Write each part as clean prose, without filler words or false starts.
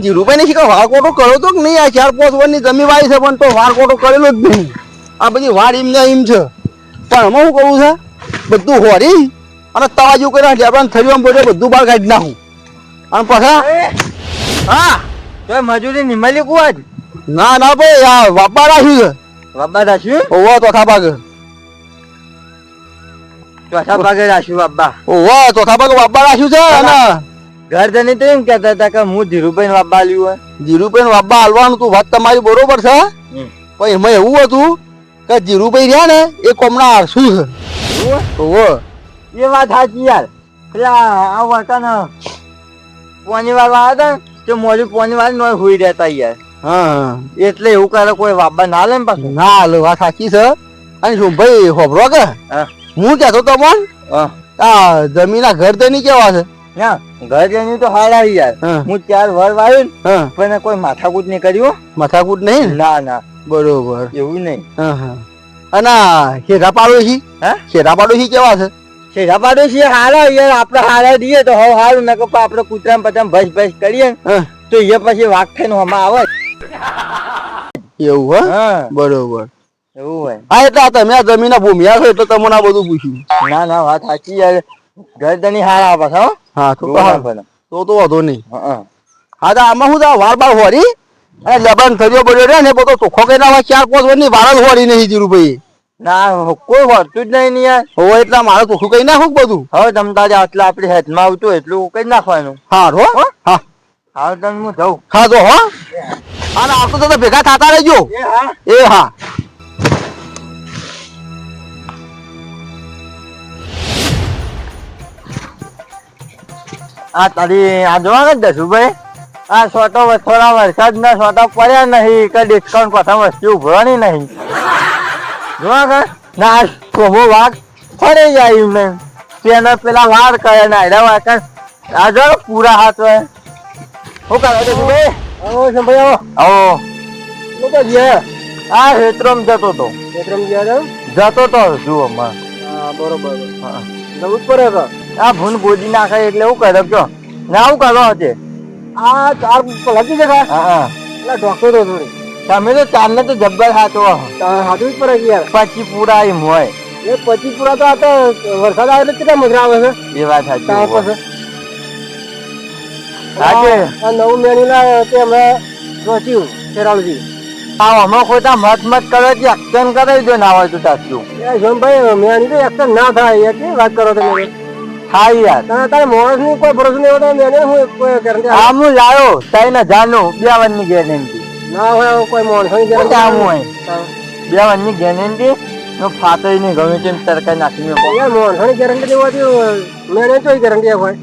ધીરુભાઈ ને શીખા વાર કોટો કર્યો તો કે નહીં? આ 4-5 વર્ષની જમીન વાળી છે પણ તો વાર કોટો કરેલો જ નહીં. આ બધી વાર એમને એમ છે. પણ અમે શું કરવું છે, બધું હોરી અને તવાજુ કરીને ઢેબરાને થરીમાં બધું બહાર કાઢી નાખું. અને પછી હા તો મજૂરી નિમલી કુવાજ ના ના ભાઈ આ વાપા રાખ્યું છે. બાબા રાખ્યું? ઓવો ચોથા ભાગે. ચોથા ભાગે રાખ્યું બાબા? ઓવો ચોથા ભાગે વાપા રાખ્યું છે. અને ઘર જઈને તો એમ કહેતા હતા કે હું ધીરુભાઈ ને બાબા આલ્યું હોય. ધીરુભાઈ વાપા હાલવાનું તું વાત તમારી બરોબર છે. પણ એમાં એવું હતું કે ધીરુભાઈ રહ્યા ને એ કોમના આરસું છે. ઓવો એ વાત સાચી યાર. પેલા આ વર્તાને પોની વાળા આવ્યા હતા ને તે મોરી પોની વાળી નો હોઈ રહેતા યાર. હા એટલે એવું કરે કોઈ બાબા ના લે ને પાછું. ના હાલો વાત સાચી છે. અને શું ભાઈ હોભરો કે હું કહેતો તો મન આ જમીના ઘર તો નહીં કેવા છે? ના ઘર જઈને તો હાલ આવી યાર. હું 4 વર વાવ્યું ને પણ કોઈ માથાકૂટ નહીં કર્યું. માથાકૂટ નહીં? ના ના બરોબર એવું નહીં. અને શેરા પાડોશી શેરા પાડોશી કેવા છે? શેરા પાડોશી હારા યાર. આપડે હારા દઈએ તો હવે સારું ને કે આપડે કૂતરા પચામ ભસ ભસ કરીએ તો એ પછી વાઘ થઈને હમણાં આવે. એવું હા બરોબર એવું હોય. હા એટલે તમે આ જમીન ભૂમિયા છો એટલે તમને આ બધું પૂછ્યું. ના ના વાત સાચી યાર. ઘર જણી હારા પાછા. હા તો વાંધો નહીં. હા તો આમાં શું થાય વાર બાર હોરી અને લબન થયો પડ્યો રે ને બધો ચોખ્ખો કઈ ના 4-5 વર્ષની વાર જ હોરી નહીં ધીરુભાઈ. ના કોઈ હોતું જ નહીં યાર. હવે એટલા મારે ચોખ્ખું કઈ નાખું બધું. હવે તમ તારે આટલા આપડે હેઠમાં આવતું એટલું કઈ નાખવાનું. હા રો હા હા તો હું જાઉં. હા જો હો અને આવતો તો ભેગા થતા રહેજો. એ હા આ તારી આ જોવા ને દસુભાઈ આ સોટો થોડા વરસાદ ના સોટા પડ્યા નહીં કે ડિસ્કાઉન્ટ પાછા વસ્તુ ઉભરવાની નહીં. જોવા કે ના કોમો વાઘ ફરી જાય એમને તેને પેલા વાર કરે ને આડા વાક આ જો પૂરા હાથ હોય. શું કરે દસુભાઈ? આવો સંભાઈ આવો. શું કરીએ? આ હેત્રમ જતો તો. હેત્રમ જતો તો જુઓ માં. હા બરોબર. હા જવું જ પડે તો. આ ભૂન ગોદી નાખે એટલે એવું કરે છો ને આવું કરો છે. આ 4 લગી જગા. હા એટલે ડોક્ટર તો થોડી તમે તો 4 ને તો જબ્બર હાથો હાથું જ પડે યાર. 25 પૂરા એમ હોય. એ 25 પૂરા તો આ તો વરસાદ આવે એટલે કેટલા મજા આવે છે. એ વાત સાચી. આજે આ નવું મેન્યુ ના તે અમે રોચ્યું ફેરાવજી. હા અમે ખોટા મત મત કરે છે એક્શન કરાવી દો ના હોય તો તાસલું. એ જોનભાઈ મેન્યુ તો એક્શન ના થાય એ વાત કરો તમે. હા યાર તારે મોણસ ની કોઈ ભરોસો નહીં હોતો. મેને હું કોઈ ગેરંટી આ હું લાયો 3000 નું 2 વર્ષની ગેરંટી ના હોય. કોઈ મોણસ ની ગેરંટી આમ હોય 2 વર્ષની ગેરંટી નો ફાતો નહીં ગમે તેમ તરકારી નાખી મેં યાર. મોણસ ની ગેરંટી નહીં હોતી. મેને તો ગેરંટી હોય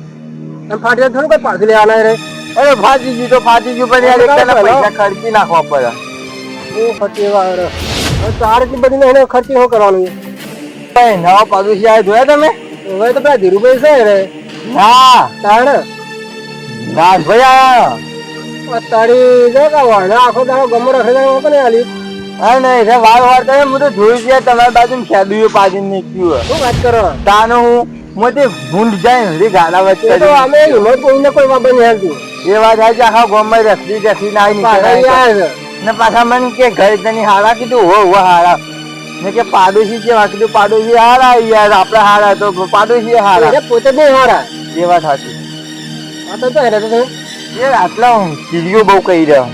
એમ ફાટી થોડું કોઈ પાછું લેવાના રે. અરે ફાટી ગયું તો ફાટી ગયું પણ યાર એકલા પૈસા ખર્ચી નાખવા પડે. એ ખર્ચી વાળો 4 એટલી બધી નહીં ખર્ચી શું કરવાનું? નવા પાડોશી આ જોયા તમે? હવે તો પેલા ધીરુભાઈ છે રે. ના તાણ ના ભાઈ તારી જો કે વાળા આખો દાડો ગમો રખડે કોને આલી. હા નહીં રે વાર વાર તો હું તો જોઈ છે તમારી બાજુ ખેડૂયો પાડીને નીકળ્યું. શું વાત કરો? તાનો હું મોટી ભૂંડ જાય ને ગાડા વચ્ચે તો અમે હિંમત કોઈને કોઈ બાબત નહીં હાલતું. એ વાત આજે આખા ગામમાં રખડી નાઈ ને પાછા મને કે ઘરે તને હારા કીધું હો હારા ને કે પાડોશી છે કીધું પાડોશી હારા યાર આપડે હારા તો પાડોશી હારા પોતે બહુ હારા. એ વાત સાચી. એ આટલા ચીડીઓ બહુ કહી રહ્યો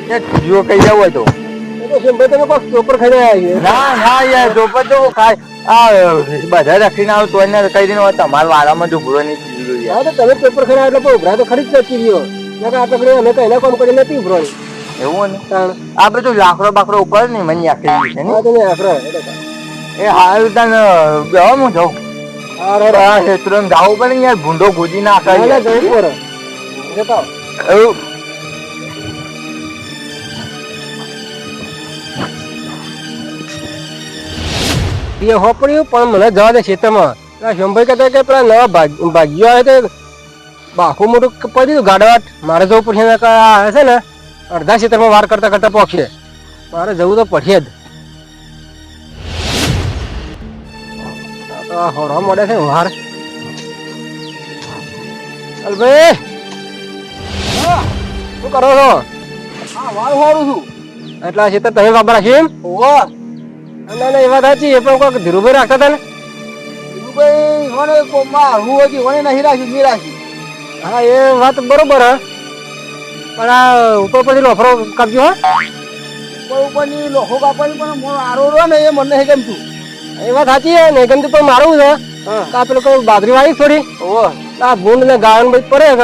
ચીડીઓ કહી રહ્યો હોય તો તમે કોઈ ચોપર ખાઈ ના ના યાર ચોપર તો ખાય. આ બધા રખીને આવ તો એને કહી દઈને તમારા વાળામાં જો ભૂરો નહીં ચીડીઓ યાર. તમે પેપર ખાઈ એટલે ઉભરા તો ખરી જ ચીડીઓ આપણે અમે કઈ કોમ કરી નથી ઉભરો. એવું ને આ બધું લાકડો બાકડો ઉપર ને મને આખી છે ને એ હાલ તને હું જાઉં. ક્ષેત્રો જાવું પડે યાર ભૂંડો ગોજી નાખે. હોપડ્યું પણ મને જવા દે ખેતરમાં. શંભાઈ કહેતા કે પેલા નવા ભાગ્યો આવે તો બાખું મોટું પડી દીધું ગાડવાટ મારે જવું પડશે. આવે છે ને અડધા ક્ષેત્રમાં વાર કરતા કરતા પહોંચીએ. મારે જવું તો પડશે જ. હોડવા મળે છે વાર. ભાઈ શું કરો છો? હા વાળ વાળું છું. એટલે આ ખેતર તમે વાપરા છે એમ? ઓહો ના ના એ વાત સાચી એ પણ કોઈક ધીરુભાઈ રાખતા હતા ને. ધીરુભાઈ મને કોમમાં હરવું હતી મને નહીં રાખ્યું મેં રાખ્યું. હા એ વાત બરોબર હા પણ આ ઉપર પછી લોફરો કાપજો હા. કોઈ ઉપરની લોહો કાપવાની પણ મને આરો રહ્યો ને એ મને નહીં ગમતું. એ વાત સાચી હે ને ગમતું પણ મારું છે હા આ પેલું કોઈ બાજરી વાળી થોડી ઓહો આ ભૂંડ ને ગાળન બધું પડે છે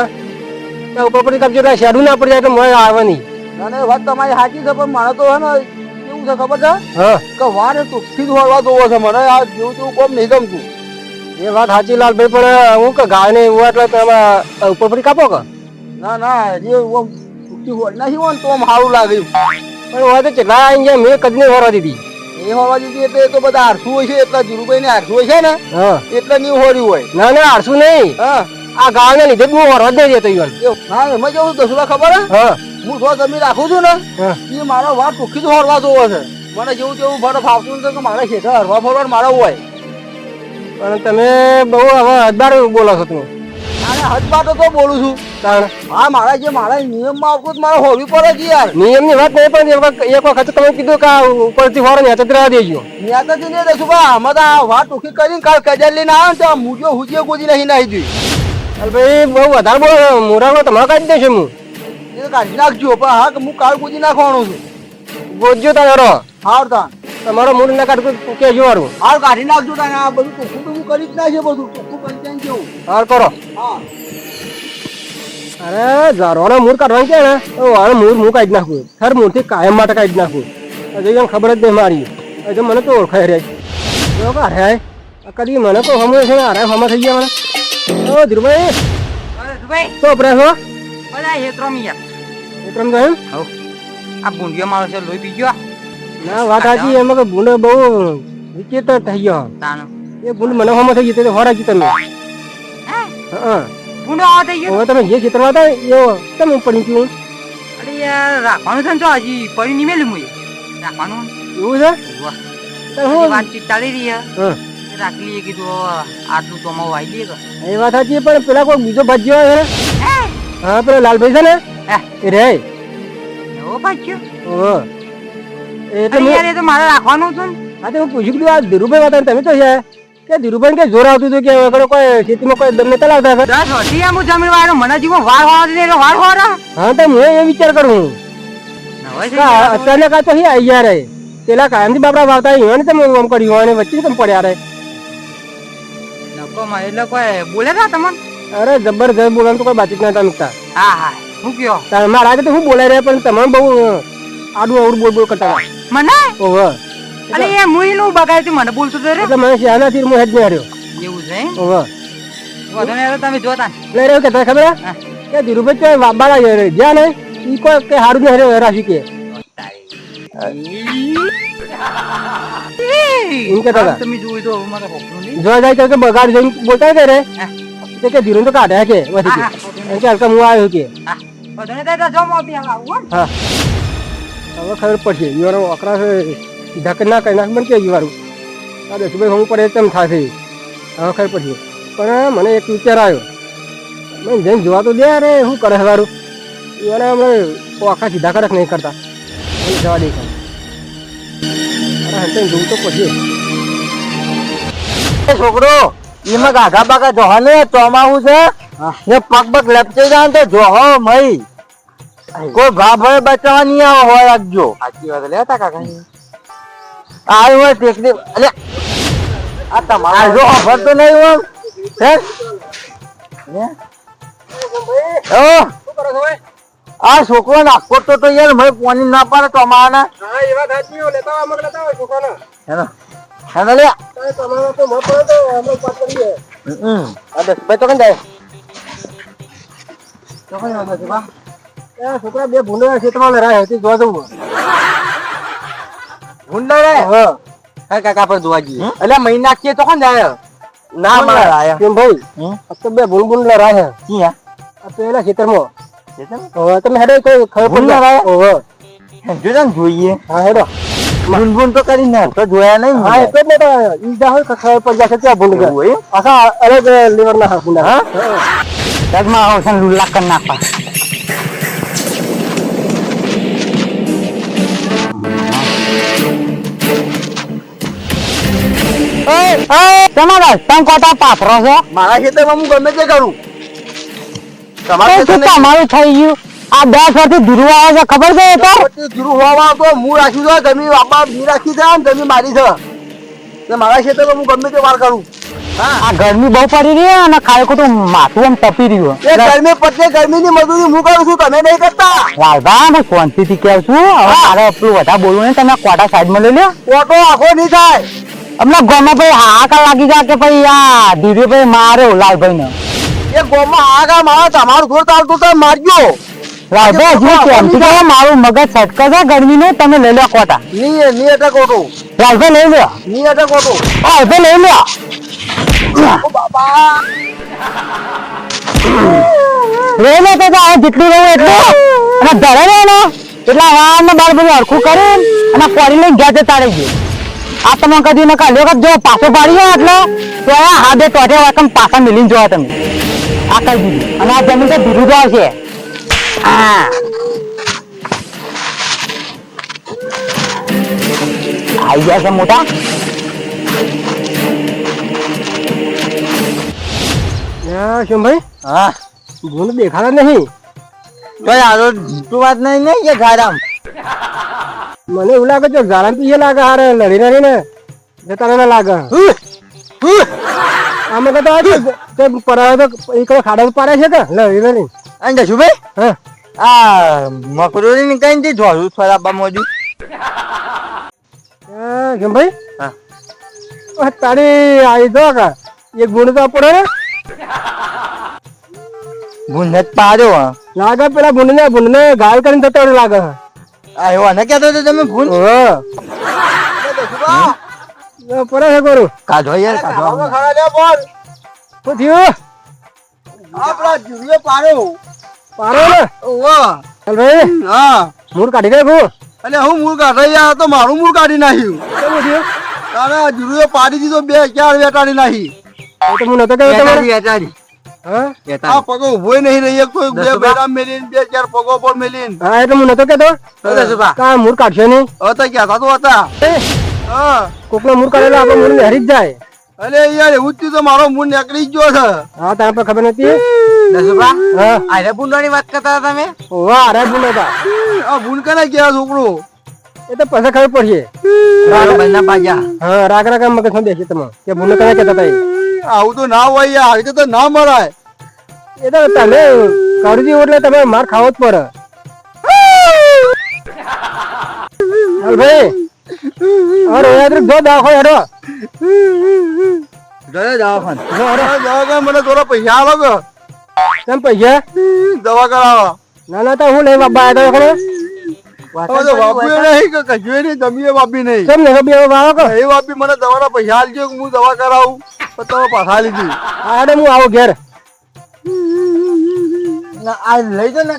ત્યાં ઉપર પછી કાપજો એટલે શેડું ના પડી જાય એટલે મને આવે નહીં. ના ના વાત તમારી સાચી છે પણ મારે તો હે ને કેવું છે ખબર છે હા કે વાર ટૂંકથી જ વળવા જોવો છે મને આ જેવું તેવું કોમ નહીં ગમતું. એ વાત સાચી લાલભાઈ પણ હું કે ગાય ને એવું એટલે તમે ઉપર પડી કાપો કે ના ના જે ટૂંકથી વળ નાખી હોય ને તો આમ સારું લાગે એમ. પણ હવે તો ચેટલા આવી ગયા મેં કદી નહીં હોરવા દીધી. એ હોવા દીધી એટલે એ તો બધા આરસું હોય છે એટલા ધીરુભાઈ ને આરસું હોય છે ને હા એટલે નહીં હોર્યું હોય. ના ના આડશું નહીં હા આ ગાય ને લીધે જ હું હોરવા જ નહીં દેતો ઈવન. હા એમાં કેવું દસુલા ખબર હે હા હું જો જમીન રાખું છું ને હા એ મારો વાર ટૂંકી જ હોરવા જોવો છે. મને જેવું તેવું ભરે ફાવતું નથી કે મારે ખેતર હરવા ફરવા મારે હોય. પણ તમે બહુ હવે હદબાર બોલો છો તમે. અને હજબાતો તો બોલું છું. તાણ હા મારા જે મારા નિયમમાં આવતું જ મારે હોવી પડે છે યાર. નિયમની વાત નહીં પણ એક વખત તમે કીધું કે આ ઉપરથી હોરો ને તો રહેવા દેજો. મેં તો નહીં દઈશું બા આમાં તો આ વાર ટૂંકી કરીને કાલ કજર લઈને આવે ને તો મુજો હુજીએ ગોજી નહીં નાહી દઈ. અરે ભાઈ બહુ વધારે બોલો મોરામાં તમારે કાઢી દેશે હું એ તો કાઢી નાખજો પણ હા કે હું કાલ ગોજી નાખવાનું છું. ગોજજો તારો હાર તા તમારો મૂળ ના કાઢ કેજો વાળું હાર કાઢી નાખજો તાને આ બધું ટૂંકું ટૂંકું કરી જ નાખે બધું ટૂંકું કરી ત્યાં જેવું. હાર કરો. હા અરે ઝારોના મૂળ કાઢવાનું કે ને તો વાળો મૂળ કાઢી નાખું ખર મૂળથી કાયમ માટે કાઢી નાખું હજી એને ખબર જ નહીં મારી હજુ મને તો ઓળખાય રે જો કે અરે કદી મને તો હમું છે ને અરે હમા થઈ ગયા મને ઓ ધીરુભાઈ તો પ્રેસ હો બધા હેતરોમી યાર વિક્રમ તો એમ આ બુંડિયો મારો છે લોહી પી ગયો ના વાત સાચી એમાં કે ભૂંડ બહુ વિચિત્ર થઈ ગયો તાનો એ ભૂંડ મને હમા થઈ ગઈ તો હોરા જી તમે હે હા બુંડો આવો થઈ ગયો હવે તમે જે ક્ષેત્રમાં હતા એવો તમે પડી ગયું અરે યાર રાખવાનું છે ને તો હજી પડી નહીં મેલું મુએ રાખવાનું એવું છે વાહ તો હું વાતચીત ચાલી રહી છે હા રાખી લઈએ કીધું આટલું તો અમારું વાઈ લઈએ એ વાત સાચી પણ પેલા કોઈ બીજો ભાજ્યો છે હે હા પેલો લાલભાઈ છે ને હે એ રે એવો પાછો ઓહો એટલે અરે યાર એ તો મારે રાખવાનું હતું ને હા તો હું પૂછ્યું કે આ ધીરુભાઈ વાત તમે તો છે કે ધીરુભાઈ કે જોર આવતું હતું કે આગળ કોઈ ખેતીમાં કોઈ દમને ચલાવતા હતા 10 વર્ષથી આમ જમીન વાળો મને જીવો વાર હોવા દે એટલે વાર હોવા હા તો હું એ વિચાર કરું નવાઈ કે અચાનક આ તો અહીં આવી ગયા રે પેલા કાયમથી બાપડા વાવતા એને તમે આમ કર્યું અને વચ્ચે તમે પડ્યા રે નકોમાં એટલે કોઈ બોલે ના તમને અરે જબરજસ્ત બોલવાનું તો કોઈ બાતચીત નતા મૂકતા હા હા હું કયો મારા આગળ તો હું બોલાઈ રહ્યા પણ તમે બહુ આડું અવડું બોલ બોલ કરતા હતા મને ઓહો અરે એ મુઈ નું બગાડ તું મને બોલતો તો રે એટલે મને શિયાળાથી હું હેડ નહીં હાર્યો એવું છે એમ? ઓહો વધુ ને તમે જોતા ને. લઈ રહ્યો કે તને ખબર હે? હા. કે ધીરુભાઈ કે બાબા જ્યાં ને ઈ કોઈ કે હારું નહીં હાર્યો રાશી કે એમ કહેતા હતા. તમે જોયું તો મારે હોકરું નહીં. જોવા જાય તો કે બગાડ જઈને બોલતા કે રે હા. કે ધીરું તો કાઢે કે વધી હા, કે કે હલકા હું આવ્યો કે હા. વધુ ને તો જો મોતી આવું હા હવે ખબર પડશે યુવાનો અકરા સીધા કરી ના કરી નાખ બન કે યુવારું આ દસભાઈ હું પડે તેમ થશે હવે ખબર પડશે પણ મને એક વિચાર આવ્યો મેં જઈને જોવા તો દે અરે શું કરે વારું યુવાને હમણાં આખા સીધા કડક નહીં કરતા મને જવા દે અરે હંતે જોવું તો પડશે છોકરો એમાં ગાઘા બાગા જોવા ને ચોમાવું છે ને પગ પગ લપચી જાય ને તો જોહો મઈ કોઈ ભા ભય બચાવવા નહીં આવો હોય રાખજો સાચી વાત લેતા કાકા આવ્યો હોય ટેકની અલે આ તમારા જો ખબર તો નહીં હોય હે ઓ શું કરો છો ભાઈ આ છોકરો નાખો તો યાર ભાઈ પાણી ના પાડે ચોમાવાના હા એ વાત સાચી લેતા હોય અમુક લેતા હોય છોકરાને હેલો હેલો લે તમારા તો ન પડે તો અમે વાત કરીએ આ દસ ભાઈ તો કઈ જાય તો કઈ વાત છે બા એ છોકરા બે ભૂંડા ક્ષેત્રમાં લડાય હતી જોવા જવું ભૂંડા રે હા હા કાકા પર જોવા જઈએ એટલે મહિના નાખીએ તો કોણ જાય ના મળે આયા કેમ ભાઈ આ તો બે ભૂંડ લડાય ક્યાં આ પેલા ખેતરમાં હવે તમે હેડો કોઈ ખબર ભૂંડ પડી લડાય? ઓહો જોજો ને જોઈએ હા હેડો ભૂન તો કરી ના તો જોયા નહીં હા એટલે જ ને તો ઈજા હોય કે ખબર પડી જશે ત્યાં ભૂંડ એવું હોય? આખા અલગ લીવર ના ભૂંડા હા? જગમાં આવશે લુલ્લા કરી નાખવા તમારા રસ્તા કોટા પાથરો છો મારા ખેતરમાં હું ગમે તે કરું તમારા શું ખેતરને તમારું થઈ ગયું આ 10 વર્ષથી ધીરું આવે છે ખબર છે એ તો વચ્ચે જીરું હોવામાં તો હું રાખ્યું છે જમીન બાપા બી રાખી છે ને જમીન મારી છે તે મારા ખેતરમાં હું ગમે તે વાર કરું આ ગરમી બહુ પડી રહી અને ખાલી ખોટું માથું આમ તપી રહ્યું એ ગરમી પચે ગરમીની મજૂરી હું કરું છું તમે નહીં કરતા લાલભા હું શાંતિથી કહું છું હવે મારે પેલું વધારે બોલવું નહીં તમે કોટા સાઈડમાં લઈ લો ઓટો આખો નહીં થાય હમણાં ગામમાં ભાઈ હાહાકાર લાગી જાય કે ભાઈ આ ધીરે ભાઈ માર્યો લાલભાઈ ને એ ગોમાં આગા મારા તમારું ઘોર ચાલતું તો મારજો લાલભાઈ હજુ કેમથી કહો મારું મગજ છટકે છે ગરમીનું તમે લઈ લો કોટા ની અટક ઓટો લાલભાઈ લઈ લો ની અટક ઓટો લાલભાઈ લઈ લો ઓ બાબા લઈ લો તો આ જેટલું રહું એટલું અને ધરે લે ને એટલે વાળને બાર બધું હરખું કરી અને કોરી લઈને ગયા જતા રહી ગયું આ તમે કદી ને કાઢ્યો કે જો પાછો પાડી જાય એટલે તો આ હાથે ટોટે વાકમ પાછા મિલીને જોવા તમે આ કરી દીધું અને આ જમીન તો ધીરું જ આવશે હા આવી ગયા છે મોટા ભાઈ હા ભૂલ દેખાડા નહીં ભાઈ આ તો વાત નહીં ને કે ગારામ મને એવું લાગે છે ઝાડા પીએ લાગે હારે લડી લડી ને જતા રહેલા લાગે આમે કહેતા તે પરાવે તો એક ખાડા પાડે છે કે લડી લડી અને જશું ભાઈ હા આ મકરોની ની કઈ થી જોયું ખરાબા મોજું કેમ ભાઈ હા તારી આવી દો કા એક ગુણ તો પડે ને ગુંડત પાડ્યો લાગે પેલા ભૂંડ ને ઘાયલ કરીને જતો રહ્યો લાગે આવ્યો ને કેતો તમે ભૂલ પડે છે કરું કાઢો યાર કાઢો શું થયું આપડા જીવ્યો પારો ને ચાલ ભાઈ હા મૂળ કાઢી નાખું અને હું મૂળ કાઢી યાર તો મારું મૂળ કાઢી નાખ્યું કેમ થયું તારા જુરુએ પાડી દીધો બે ચાર વેટાડી નાખી એ તો હું નતો કહ્યું તમારે વેટાડી હા આ પગો ઉભોય નહીં રહી કોઈ બે બેડા મેલીન બે ચાર પગો પર મેલીન હા એટલે હું નતો કહેતો કા મૂળ કાઢશે નહીં હવે તો ક્યાં થતો હતા હા કોકનો મૂળ કાઢેલો આપણે મૂળ ને હરી જ જાય અરે યાર એવું જ થયું તો મારો મૂળ નીકળી જ ગયો છે હા તારા પર ખબર નથી હા આરે બુંડાની વાત કરતા હતા તમે વાહ અરે ભૂલ હતા આ ભૂલ કરે ગયા છોકરો એ તો પછી ખબર પડશે બંને પાજા હા રાગ રાગ મગજ માં બેસી તમે કે ભૂલ કરે કેતા હતા આવું તો ના હોય યાર આવી તો ના મરાય એ તો તમે કરજી એટલે તમે માર ખાવો જ પડે હાલ ભાઈ અરે યાર જો દાખો હેડો ઘરે દવાખાને મને થોડા પૈસા આલો કે કેમ પૈસા દવા કરાવવા ના ના તો હું લઈ બાબા આવ્યો ખરો હવે તો વાપી નહીં કે કશું નહીં જમીએ વાપી નહીં કેમ ને બે આવો કે એ વાપી મને દવાના પૈસા આલજો કે હું દવા કરાવું પણ તમે પાછા લીધી હા હેડો હું આવું ઘેર આ લઈ જો ને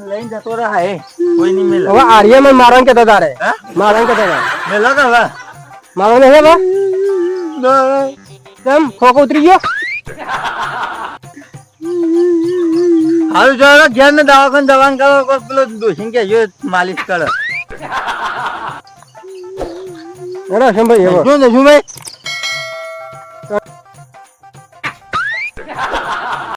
લઈને જતો રહે કોઈ નહીં મેલ હવે આર્યમાં મારવાનું કેતા તારે મારવાનું કેતા તારે મેલ હવે મારવાનું નહીં હવે કેમ ખોખો ઉતરી ગયો હારું ચાલો ઘેર ને દવાખાને દવાન કરો પેલો દોશી કે જો માલિશ કરે હેડો સંભાઈ એવો શું ભાઈ